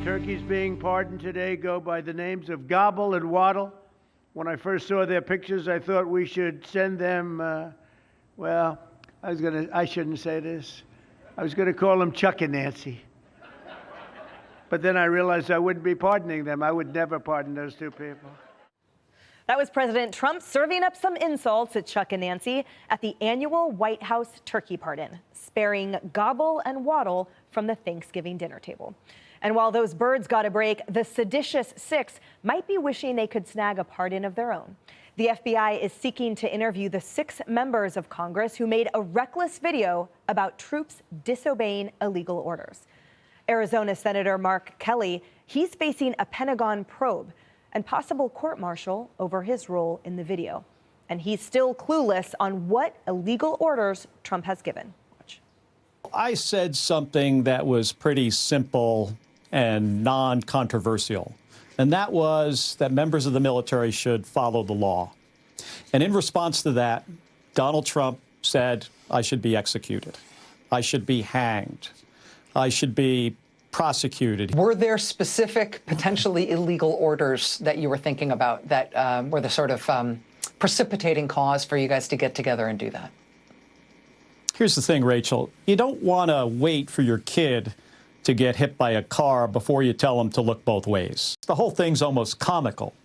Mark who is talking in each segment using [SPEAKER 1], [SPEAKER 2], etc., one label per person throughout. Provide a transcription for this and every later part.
[SPEAKER 1] Turkeys being pardoned today go by the names of Gobble and Waddle. When I first saw their pictures, I thought we should send them, well, I shouldn't say this. I was going to call them Chuck and Nancy. But then I realized I wouldn't be pardoning them. I would never pardon those two people.
[SPEAKER 2] That was President Trump serving up some insults at Chuck and Nancy at the annual White House turkey pardon, sparing Gobble and Waddle from the Thanksgiving dinner table. And while those birds got a break, the seditious six might be wishing they could snag a pardon of their own. The FBI is seeking to interview the 6 members of Congress who made a reckless video about troops disobeying illegal orders. Arizona Senator Mark Kelly, he's facing a Pentagon probe and possible court-martial over his role in the video. And he's still clueless on what illegal orders Trump has given. Watch.
[SPEAKER 3] I said something that was pretty simple and non-controversial, and that was that members of the military should follow the law. And in response to that, Donald Trump said I should be executed. I should be hanged. I should be prosecuted.
[SPEAKER 4] Were there specific, potentially illegal orders that you were thinking about that were the sort of precipitating cause for you guys to get together and do that?
[SPEAKER 3] Here's the thing, Rachel. You don't want to wait for your kid to get hit by a car before you tell them to look both ways. The whole thing's almost comical.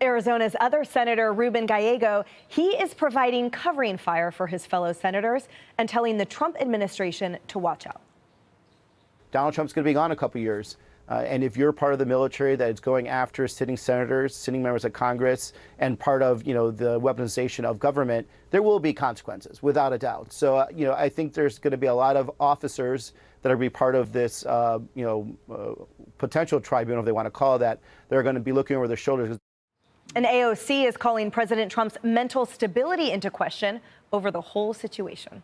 [SPEAKER 2] Arizona's other senator, Ruben Gallego, he is providing covering fire for his fellow senators and telling the Trump administration to watch out.
[SPEAKER 5] Donald Trump's going to be gone a couple years. And if you're part of the military that is going after sitting senators, sitting members of Congress, and part of, the weaponization of government, there will be consequences, without a doubt. So, I think there's going to be a lot of officers that are going to be part of this, potential tribunal, if they want to call it that, they're going to be looking over their shoulders.
[SPEAKER 2] An AOC is calling President Trump's mental stability into question over the whole situation.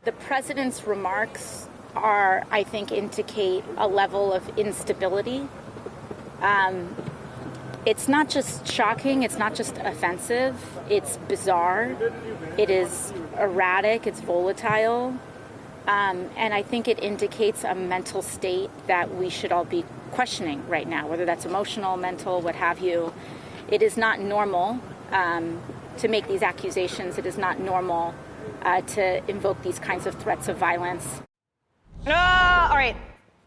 [SPEAKER 6] The president's remarks I think, indicate a level of instability. It's not just shocking, it's not just offensive, it's bizarre, it is erratic, it's volatile, and I think it indicates a mental state that we should all be questioning right now, whether that's emotional, mental, what have you. It is not normal to make these accusations. It is not normal to invoke these kinds of threats of violence.
[SPEAKER 2] All right,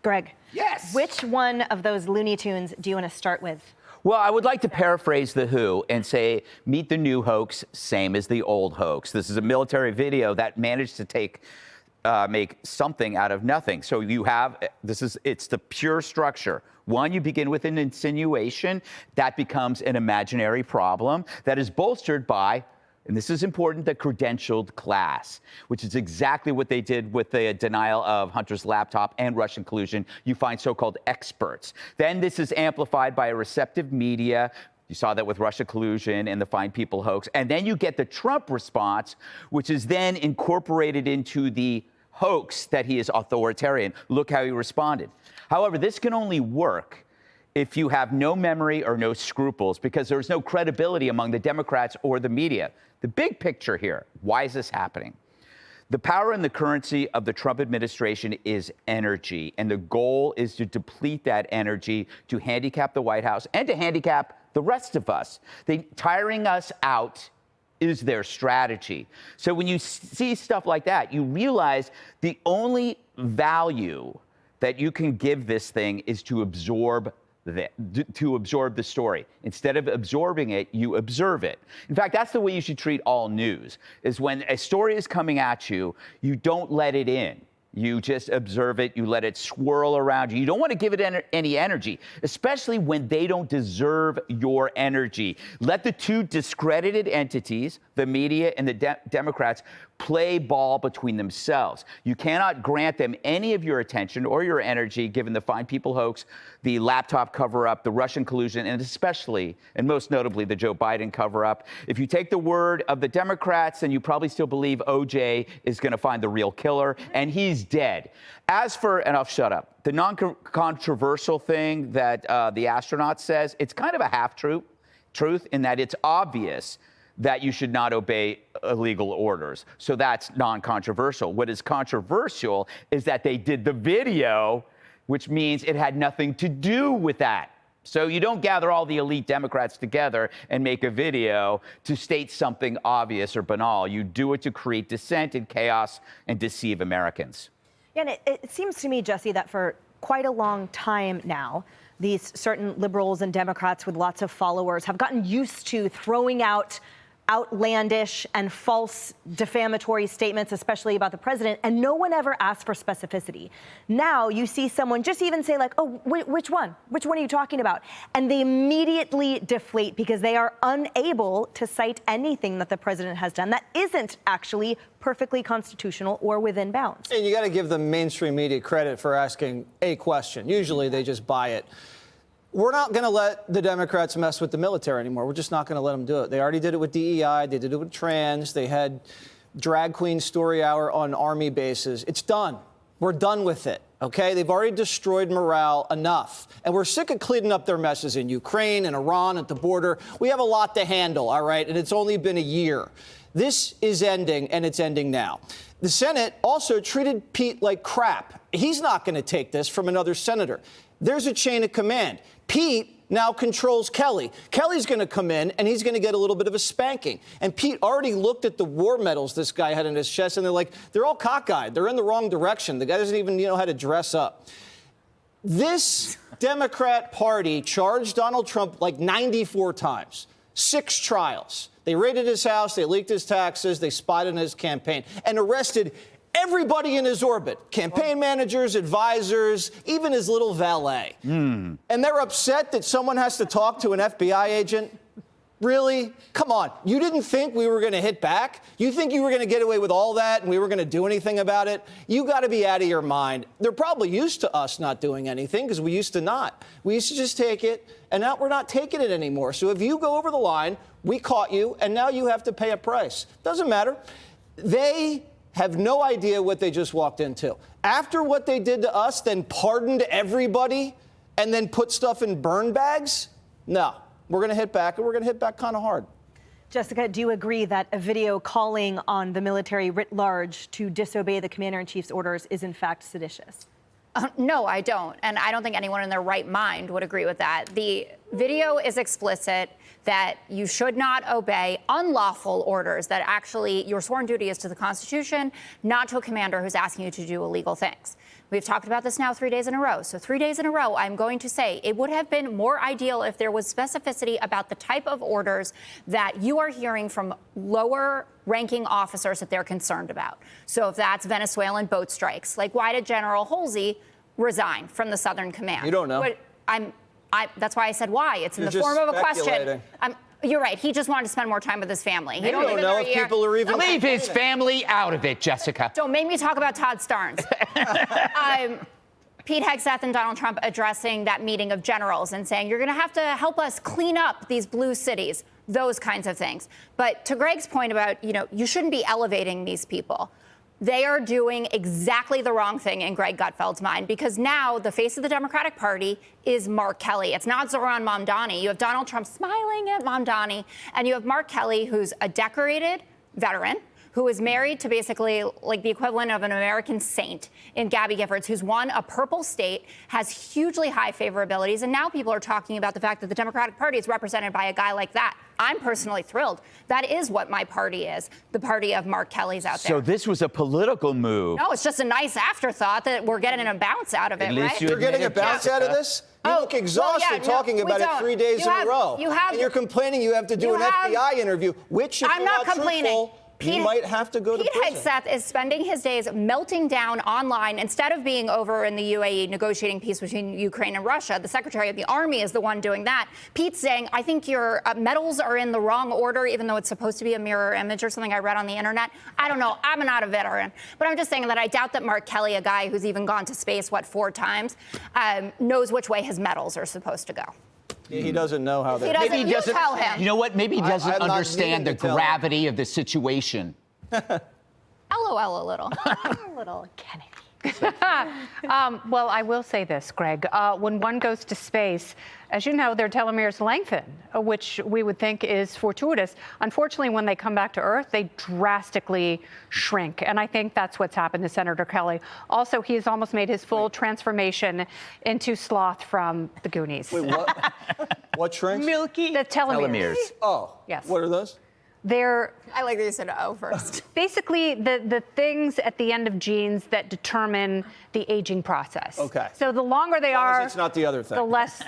[SPEAKER 2] Greg.
[SPEAKER 7] Yes.
[SPEAKER 2] Which one of those Looney Tunes do you want to start with?
[SPEAKER 7] Well, I would like to paraphrase The Who and say, meet the new hoax, same as the old hoax. This is a military video that managed to make something out of nothing. So you have, it's the pure structure. One, you begin with an insinuation that becomes an imaginary problem that is bolstered by, and this is important, the credentialed class, which is exactly what they did with the denial of Hunter's laptop and Russian collusion. You find so-called experts. Then this is amplified by a receptive media. You saw that with Russia collusion and the Fine People hoax. And then you get the Trump response, which is then incorporated into the hoax that he is authoritarian. Look how he responded. However, this can only work if you have no memory or no scruples, because there's no credibility among the Democrats or the media. The big picture here, why is this happening? The power and the currency of the Trump administration is energy, and the goal is to deplete that energy to handicap the White House and to handicap the rest of us. Tiring us out is their strategy. So when you see stuff like that, you realize the only value that you can give this thing is to absorb the story. Instead of absorbing it, you observe it. In fact, that's the way you should treat all news, is when a story is coming at you, you don't let it in. You just observe it, you let it swirl around you. You don't want to give it any energy, especially when they don't deserve your energy. Let the two discredited entities, the media and the Democrats, play ball between themselves. You cannot grant them any of your attention or your energy, given the Fine People hoax, the laptop cover-up, the Russian collusion, and especially, and most notably, the Joe Biden cover-up. If you take the word of the Democrats, then you probably still believe OJ is going to find the real killer, and he's dead. As for, and I'll shut up, the non-controversial thing that the astronaut says, it's kind of a half-truth in that it's obvious that you should not obey illegal orders. So that's non-controversial. What is controversial is that they did the video which means it had nothing to do with that. So you don't gather all the elite Democrats together and make a video to state something obvious or banal. You do it to create dissent and chaos and deceive Americans.
[SPEAKER 2] Yeah, and it seems to me, Jesse, that for quite a long time now, these certain liberals and Democrats with lots of followers have gotten used to throwing out outlandish and false defamatory statements, especially about the president, and no one ever asked for specificity. Now you see someone just even say like, oh, which one? Which one are you talking about? And they immediately deflate because they are unable to cite anything that the president has done that isn't actually perfectly constitutional or within bounds.
[SPEAKER 8] And you got to give the mainstream media credit for asking a question. Usually they just buy it. We're not going to let the Democrats mess with the military anymore. We're just not going to let them do it. They already did it with DEI. They did it with trans. They had drag queen story hour on Army bases. It's done. We're done with it, okay? They've already destroyed morale enough. And we're sick of cleaning up their messes in Ukraine and Iran at the border. We have a lot to handle, all right? And it's only been a year. This is ending, and it's ending now. The Senate also treated Pete like crap. He's not going to take this from another senator. There's a chain of command. Pete now controls Kelly. Kelly's going to come in, and he's going to get a little bit of a spanking. And Pete already looked at the war medals this guy had in his chest, and they're like, they're all cockeyed. They're in the wrong direction. The guy doesn't even know how to dress up. This Democrat Party charged Donald Trump like 94 times, 6 trials. They raided his house, they leaked his taxes, they spied on his campaign, and arrested everybody in his orbit, campaign managers, advisors, even his little valet. And they're upset that someone has to talk to an FBI agent? Really? Come on. You didn't think we were going to hit back? You think you were going to get away with all that and we were going to do anything about it? You got to be out of your mind. They're probably used to us not doing anything because we used to not. We used to just take it, and now we're not taking it anymore. So if you go over the line, we caught you, and now you have to pay a price. Doesn't matter. They have no idea what they just walked into. After what they did to us, then pardoned everybody and then put stuff in burn bags? No. We're going to hit back, and we're going to hit back kind of hard.
[SPEAKER 2] Jessica, do you agree that a video calling on the military writ large to disobey the commander-in-chief's orders is in fact seditious?
[SPEAKER 9] No, I don't. And I don't think anyone in their right mind would agree with that. The video is explicit that you should not obey unlawful orders, that actually your sworn duty is to the Constitution, not to a commander who's asking you to do illegal things. We've talked about this now 3 days in a row. So 3 days in a row, I'm going to say it would have been more ideal if there was specificity about the type of orders that you are hearing from lower ranking officers that they're concerned about. So if that's Venezuelan boat strikes, like why did General Halsey resign from the Southern Command?
[SPEAKER 8] You don't know.
[SPEAKER 9] That's why I said why. It's in the form of a question. You're right. He just wanted to spend more time with his family.
[SPEAKER 8] You don't know if people are even...
[SPEAKER 7] Leave his family out of it, Jessica.
[SPEAKER 9] Don't make me talk about Todd Starnes. Pete Hegseth and Donald Trump addressing that meeting of generals and saying, you're going to have to help us clean up these blue cities, those kinds of things. But to Greg's point about, you shouldn't be elevating these people. They are doing exactly the wrong thing in Greg Gutfeld's mind, because now the face of the Democratic Party is Mark Kelly. It's not Zohran Mamdani. You have Donald Trump smiling at Mamdani, and you have Mark Kelly, who's a decorated veteran, who is married to basically like the equivalent of an American saint in Gabby Giffords, who's won a purple state, has hugely high favorabilities, and now people are talking about the fact that the Democratic Party is represented by a guy like that. I'm personally thrilled. That is what my party is, the party of Mark Kelly's out there.
[SPEAKER 7] So this was a political move.
[SPEAKER 9] No, it's just a nice afterthought that we're getting a bounce out of it, right?
[SPEAKER 8] You're getting a bounce out of this? You look exhausted talking about it 3 days in a row. And you're complaining you have to do an FBI interview, which, if
[SPEAKER 9] I'm
[SPEAKER 8] you're
[SPEAKER 9] not complaining.
[SPEAKER 8] Truthful, you might have to go to prison.
[SPEAKER 9] Pete Hegseth is spending his days melting down online instead of being over in the UAE negotiating peace between Ukraine and Russia. The Secretary of the Army is the one doing that. Pete's saying, I think your medals are in the wrong order, even though it's supposed to be a mirror image or something I read on the internet. I don't know. I'm not a veteran. But I'm just saying that I doubt that Mark Kelly, a guy who's even gone to space, 4 times, knows which way his medals are supposed to go.
[SPEAKER 8] He doesn't know how they...
[SPEAKER 7] Maybe he doesn't
[SPEAKER 9] tell him.
[SPEAKER 7] You know what? Maybe he doesn't
[SPEAKER 8] I'm not
[SPEAKER 7] understand the
[SPEAKER 8] needing to tell
[SPEAKER 7] gravity of the situation.
[SPEAKER 9] LOL a little.
[SPEAKER 2] A little Kennedy.
[SPEAKER 10] Well, I will say this, Greg. When one goes to space, as you know, their telomeres lengthen, which we would think is fortuitous. Unfortunately, when they come back to Earth, they drastically shrink. And I think that's what's happened to Senator Kelly. Also, he has almost made his full transformation into Sloth from the Goonies.
[SPEAKER 8] Wait, what? What shrinks?
[SPEAKER 2] Milky.
[SPEAKER 10] The telomeres.
[SPEAKER 7] Telomeres.
[SPEAKER 8] Oh,
[SPEAKER 10] Yes.
[SPEAKER 8] What are those?
[SPEAKER 10] They're
[SPEAKER 9] I like that you said O first.
[SPEAKER 10] basically the things at the end of genes that determine the aging process.
[SPEAKER 8] Okay.
[SPEAKER 10] So the longer they
[SPEAKER 8] As long as
[SPEAKER 10] are,
[SPEAKER 8] it's not the other thing.
[SPEAKER 10] the less.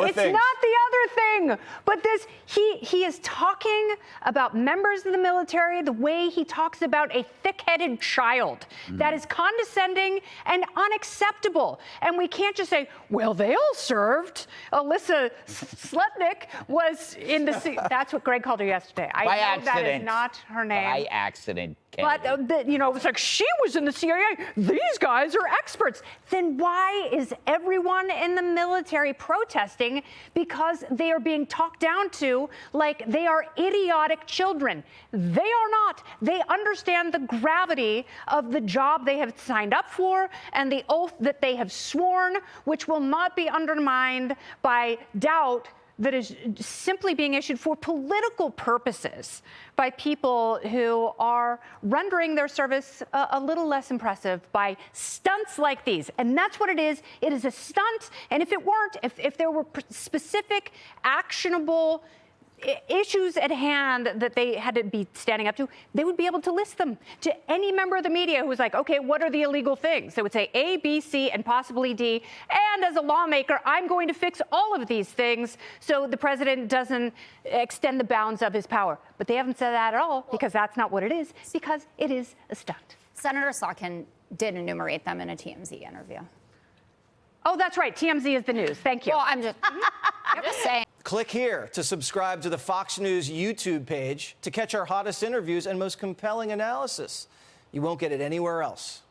[SPEAKER 10] It's
[SPEAKER 8] things.
[SPEAKER 10] not the other thing, but this he is talking about members of the military the way he talks about a thick-headed child. That is condescending and unacceptable. And we can't just say, well, they all served. Alyssa Slutnik was in the that's what Greg called her yesterday. I
[SPEAKER 7] By
[SPEAKER 10] know
[SPEAKER 7] accident.
[SPEAKER 10] that is not her name.
[SPEAKER 7] By accident,
[SPEAKER 10] But,
[SPEAKER 7] Kennedy.
[SPEAKER 10] it was like, she was in the CIA. These guys are experts. Then why is everyone in the military protesting? Because they are being talked down to like they are idiotic children. They are not. They understand the gravity of the job they have signed up for and the oath that they have sworn, which will not be undermined by doubt that is simply being issued for political purposes by people who are rendering their service a little less impressive by stunts like these. And that's what it is. It is a stunt. And if it weren't, if there were specific, actionable issues at hand that they had to be standing up to, they would be able to list them to any member of the media who was like, okay, what are the illegal things? They would say A, B, C, and possibly D. And as a lawmaker, I'm going to fix all of these things so the president doesn't extend the bounds of his power. But they haven't said that at all because that's not what it is, because it is a stunt.
[SPEAKER 9] Senator Slotkin did enumerate them in a TMZ interview.
[SPEAKER 10] Oh, that's right. TMZ is the news. Thank you.
[SPEAKER 9] Well, I'm just saying.
[SPEAKER 8] Click here to subscribe to the Fox News YouTube page to catch our hottest interviews and most compelling analysis. You won't get it anywhere else.